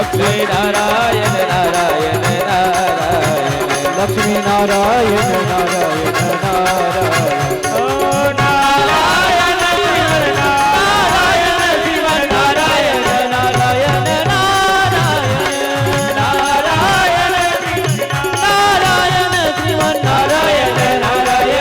लक्ष्मी नारायण नारायण नारायण लक्ष्मी नारायण नारायण नारायण ओ नारायण नारायण शिव नारायण नारायण नारायण नारायण शिव नारायण नारायण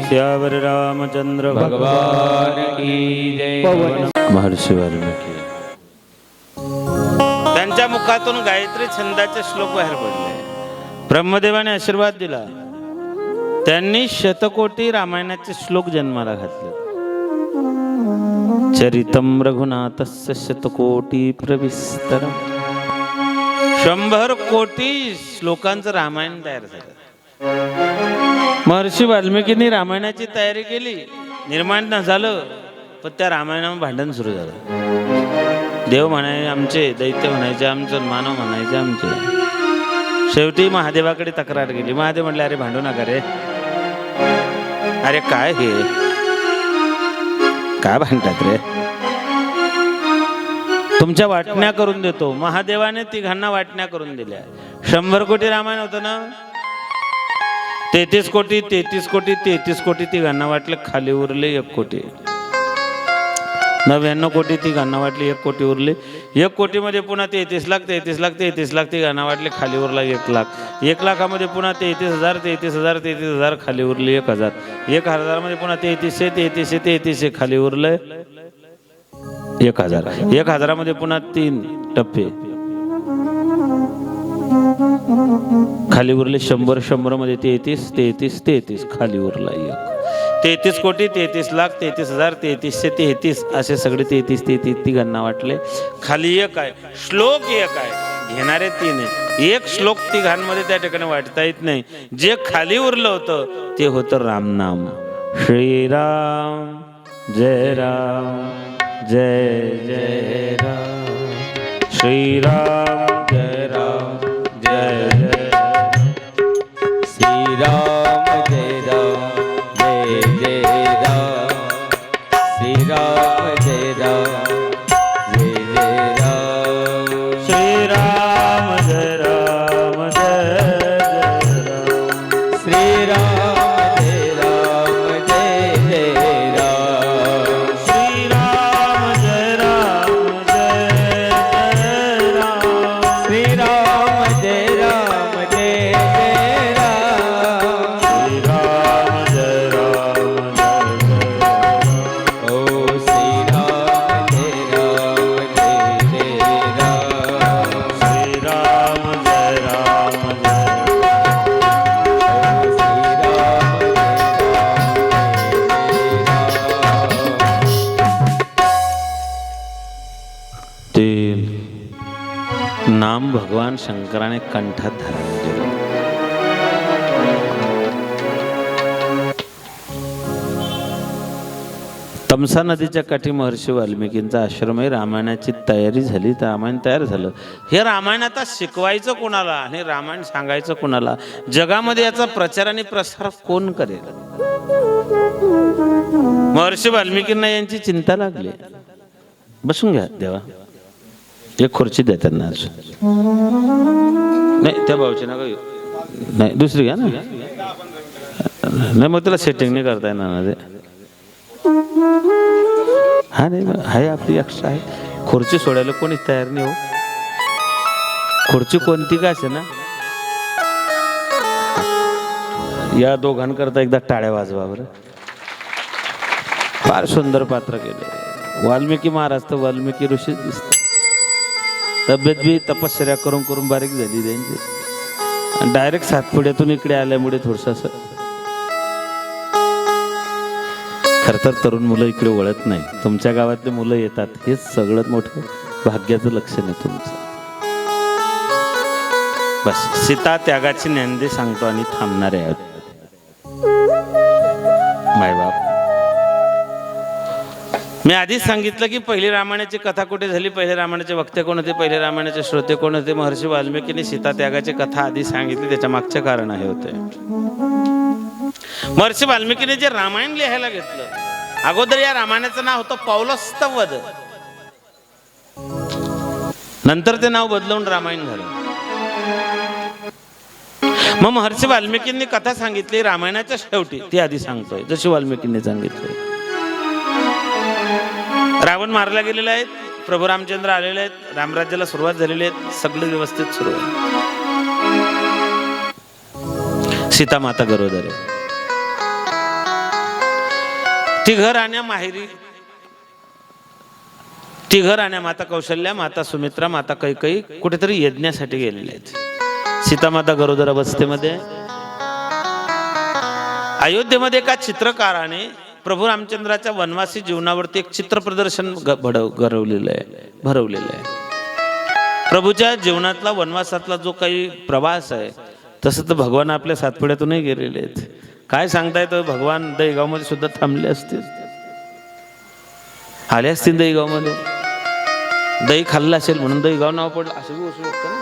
श्यावर रामचंद्र भगवान की जय। महर्षी वाल्मिकी त्यांच्या मुखातून गायत्री छंदाचे श्लोक बाहेर पडले. ब्रह्मदेवाने आशीर्वाद दिला. त्यांनी शतकोटी रामायणाचे श्लोक जन्माला घातले. चरितम रघुनाथस्य शतकोटी प्रविस्तरम. 100 कोटी श्लोकांचं रामायण तयार झालं. महर्षी वाल्मिकींनी रामायणाची तयारी केली. निर्माण न झालं पण त्या रामायणावर भांडण सुरू झालं. देव म्हणायचे आमचे, दैत्य म्हणायचे आमचं, मानव म्हणायचे आमचे. शेवटी महादेवाकडे तक्रार केली. महादेव म्हटले अरे भांडू नका रे. अरे काय हे काय भांडतात रे. तुमच्या वाटण्या करून देतो. महादेवाने तिघांना वाटण्या करून दिल्या. 100 कोटी रामायण होतं ना. 33 कोटी 33 कोटी 33 कोटी तिघांना वाटले. खाली उरले 1 कोटी. 99 कोटी तिघांना वाटले. 1 कोटी उरले. 1 कोटीमध्ये पुन्हा 33 लाख 33 लाख 33 लाख तिघांना वाटले. खाली उरला 1 लाख. 1 लाखामध्ये पुन्हा 33,000 33,000 33,000 खाली उरले 1,000. 1,000 मध्ये पुन्हा 3300 खाली उरले 1,000. 1,000 मध्ये पुन्हा 3 टप्पे खाली उरले 100 मध्ये 33 खाली उरला 1. 33 कोटी 33 लाख 33,000 3333 असे सगळे 33 तिघांना वाटले. खाली 1 आहे. श्लोक 1 आहे. घेणारे 3 आहे. 1 श्लोक तिघांमध्ये त्या ठिकाणी वाटता येत नाही. जे खाली उरलं होतं ते होतं रामनाम. श्रीराम जय राम जय जय राम. श्रीराम जय राम जय जय. श्रीराम जय राम जय जय राम. श्रीराम जय राम जय जय राम. श्रीराम जय राम जय जय राम. श्रीराम जय राम जय जय राम. श्रीराम जय राम जय जय राम. श्रीराम जय राम जय जय राम. श्रीराम जय राम जय जय राम. ओ श्रीराम जय राम जय जय राम. श्रीराम जय राम जय. ते नाम भगवान शंकराने कंठात धारण केलं. तमसा नदीच्या काठी महर्षी वाल्मिकींचा आश्रम आहे. रामायणाची तयारी झाली. तर रामायण तयार झालं. हे रामायण आता शिकवायचं कोणाला आणि रामायण सांगायचं कोणाला? जगामध्ये याचा प्रचार आणि प्रसार कोण करेल? महर्षी वाल्मिकींना यांची चिंता लागली. बसून घ्या देवा. एक खुर्ची द्या त्यांना अजून. नाही त्या भाऊची नका घेऊ. नाही दुसरी घ्या ना. नाही मग त्याला सेटिंग नाही करता येणार ना ते. हा नाही आहे आपली एक्स्ट्रा आहे. खुर्ची सोडायला कोणीच तयार नाही हो. खुर्ची कोणती का असे ना. या दोघांकरता एकदा टाळ्या वाजवा बरं. फार सुंदर पात्र केले. वाल्मिकी महाराज तर वाल्मिकी ऋषीच दिसतात. तब्येत बी तपश्चर्या करून करून बारीक झाली त्यांची. आणि डायरेक्ट सातपुड्यातून इकडे आल्यामुळे थोडंसं असं. खरं तर तरुण मुलं इकडे वळत नाही. तुमच्या गावातले मुलं येतात हेच सगळ्यात मोठं भाग्याचं लक्षण आहे तुमचं. बस सीता त्यागाची ज्ञानदे सांगतो आणि थांबणारे आहेत मायबाप. मी आधीच सांगितलं की पहिली रामायणाची कथा कुठे झाली, पहिले रामायणाचे वक्ते कोण होते, पहिले रामायणाचे श्रोते कोण होते. महर्षी वाल्मिकीने सीता त्यागाची कथा आधी सांगितली. त्याच्या मागचे कारण हे होते. महर्षी वाल्मिकीने जे रामायण लिहायला घेतलं, अगोदर या रामायणाचं नाव होतं पौलस्तवध. नंतर ते नाव बदलवून रामायण झालं. मग महर्षी वाल्मिकींनी कथा सांगितली रामायणाच्या शेवटी, ती आधी सांगतोय जशी वाल्मिकींनी सांगितली. रावण मारला गेलेला आहे, प्रभू रामचंद्र आलेले आहेत, रामराज्याला सुरुवात झालेली आहे, सगळं व्यवस्थित सुरू आहे. सीता माता गरोदर आहे. ती घर आणण्या माहेरी, ती घर आणण्या माता कौशल्या, माता सुमित्रा, माता कैकेयी कुठेतरी यज्ञासाठी गेलेल्या आहेत. सीता माता गरोदर अवस्थेमध्ये अयोध्येमध्ये एका चित्रकाराने प्रभू रामचंद्राच्या वनवासी जीवनावरती एक चित्र प्रदर्शन भरवलेलं आहे. प्रभूच्या जीवनातला वनवासातला जो काही प्रवास आहे तसं तर भगवान आपल्या सातपुड्यातूनही गेलेले आहेत. काय सांगताय तर भगवान दहीगावमध्ये सुद्धा थांबले असतील, आले असतील दहीगावमध्ये. दही खाल्लं असेल म्हणून दहीगाव नाव पडलं असं बी असू शकतं ना.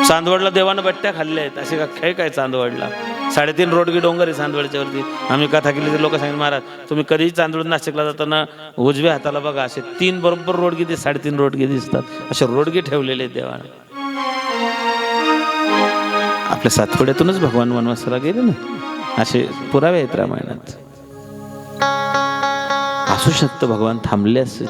चांदवडला देवानं बट्ट्या खाल्ल्या आहेत असे का खेळ काय चांदवडला. 3.5 रोडगी डोंगर आहे चांदवडच्या वरती. आम्ही कथा केली तर लोक सांगितलं महाराज तुम्ही कधीही चांदवड नाशिकला जाताना उजव्या हाताला बघा असे 3 बरोबर रोडगी 3.5 रोडगी दिसतात. असे रोडगे ठेवलेले आहेत देवानं. आपल्या सातपुड्यातूनच भगवान वनवासाला गेले ना, असे पुरावे आहेत रामायणात. असू शकतं भगवान थांबले असेल.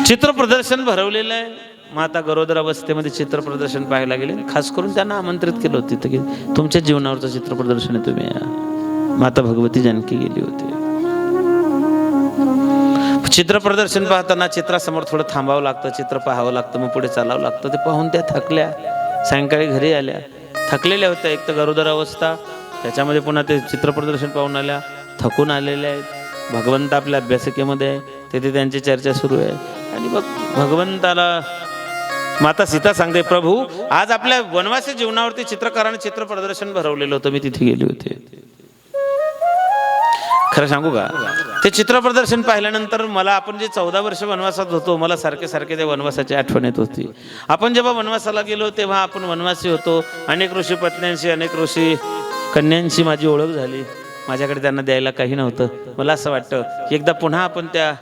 चित्र प्रदर्शन भरवलेलं आहे. माता गरोदर अवस्थेमध्ये चित्र प्रदर्शन पाहायला गेले. खास करून त्यांना आमंत्रित केलं होतं की तुमच्या जीवनावरचं चित्र प्रदर्शन आहे, तुम्ही या. माता भगवती जानकी गेली होती. चित्र प्रदर्शन पाहताना चित्रासमोर थोडं थांबावं लागतं, चित्र पाहावं लागतं, मग पुढे चालावं लागतं. ते पाहून त्या थकल्या. सायंकाळी घरी आल्या, थकलेल्या होत्या. एक तर गरोदर अवस्था, त्याच्यामध्ये पुन्हा ते चित्र प्रदर्शन पाहून आल्या, थकून आलेल्या आहेत. भगवंत आपल्या अभ्यासिकेमध्ये आहे, तिथे त्यांची चर्चा सुरू आहे. आणि मग भगवंताला माता सीता सांगते, प्रभू आज आपल्या वनवासी जीवनावरती चित्रकाराने चित्र प्रदर्शन भरवलेलं होतं, मी तिथे गेले होते. खरं सांगू का, ते चित्र प्रदर्शन पाहिल्यानंतर मला, आपण जे 14 वर्ष वनवासात होतो, मला सारखे सारखे त्या वनवासाची आठवण येत होती. आपण जेव्हा वनवासाला गेलो तेव्हा आपण वनवासी होतो. अनेक ऋषी पत्न्यांशी, अनेक ऋषी कन्यांशी माझी ओळख झाली. माझ्याकडे त्यांना द्यायला काही नव्हतं. मला असं वाटतं की एकदा पुन्हा आपण त्या